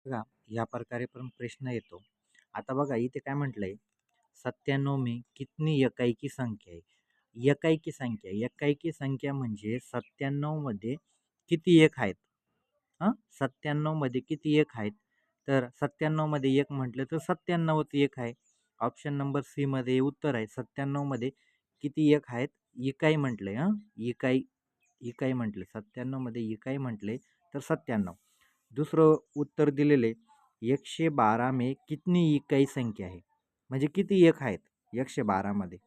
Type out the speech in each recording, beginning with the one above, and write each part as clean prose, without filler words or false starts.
बघा, या प्रकारे पण प्रश्न येतो. आता बघा इथे काय म्हटलंय, 97 में कितनी एकाएकी संख्या आहे? एकाएकी संख्या, एकाएकी संख्या म्हणजे 97 मध्ये किती एक आहेत? हां, 97 मध्ये किती एक आहेत? तर 97 मध्ये एक म्हटलं तर 97च एक आहे. ऑप्शन नंबर सी मध्ये उत्तर आहे. 97 मध्ये किती एक आहेत? इकाई म्हटलंय हां, इकाई इकाई म्हटले. 97 मध्ये इकाई म्हटले तर 97. दुसरं उत्तर दिलेले 112 में कितनी इकाई संख्या आहे? म्हणजे किती एक आहेत 112 मध्ये?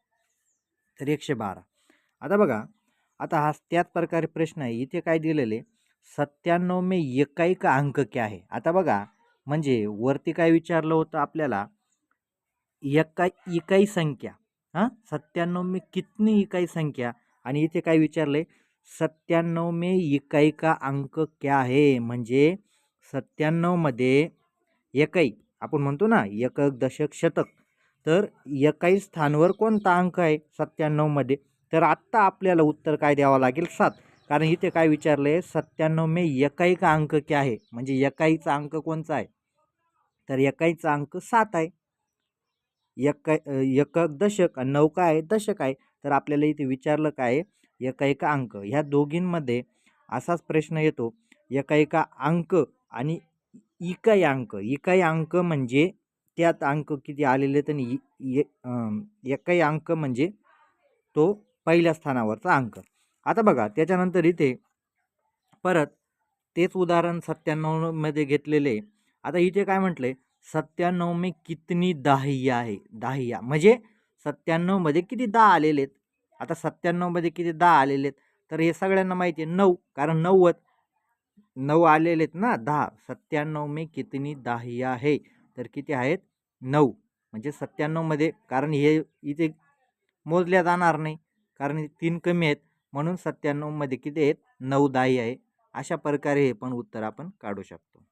तर 112. आता बघा, आता हा त्याच प्रकारे प्रश्न आहे. इथे काय दिलेले 97 में इकाई का अंक क्या है? आता बघा, म्हणजे वरती काय विचारलं होतं आपल्याला, इकाई संख्या, हां, 97 में कितनी इकाई संख्या, आणि इथे काय विचारले 97 में इकाई का अंक क्या है? म्हणजे 97 मध्ये एकाई, आपण म्हणतो ना एकक दशक शतक, तर एकाई स्थानावर कोणता अंक आहे 97 मध्ये? तर आत्ता आपल्याला उत्तर काय द्यावं लागेल? 7. कारण इथे काय विचारलंय 97 में एकाई का अंक क्या आहे? म्हणजे एकाईचा अंक कोणचा आहे? तर एकाईचा अंक 7 आहे. एकक दशक आणि 9 काय आहे? दशक आहे. तर आपल्याला इथे विचारलं काय? एकाएका अंक. ह्या दोघींमध्ये असाच प्रश्न येतो. एकाएका अंक आणि इकाई अंक. इकाई अंक म्हणजे त्यात अंक किती आलेले आहेत आणि एकाई अंक म्हणजे तो पहिल्या स्थानावरचा अंक. आता बघा त्याच्यानंतर इथे परत तेच उदाहरण 97 मध्ये घेतलेले. आता इथे काय म्हटलंय 97 में कितनी दहाई आहे? दहाई म्हणजे 97 मध्ये किती 10 आलेले आहेत? आता 97 मध्ये किती 10 आलेले आहेत? तर हे सगळ्यांना माहिती आहे 9, कारण 90 9 आलेले आहेत ना 10. 97 में कितनी दहाई आहे? तर किती आहेत? 9. म्हणजे 97 मध्ये, कारण हे इथे मोजल्या जाणार नाही, कारण 3 कमी आहेत, म्हणून 97 मध्ये किती आहेत? 9 दहाई आहे. अशा प्रकारे हे पण उत्तर आपण काढू शकतो.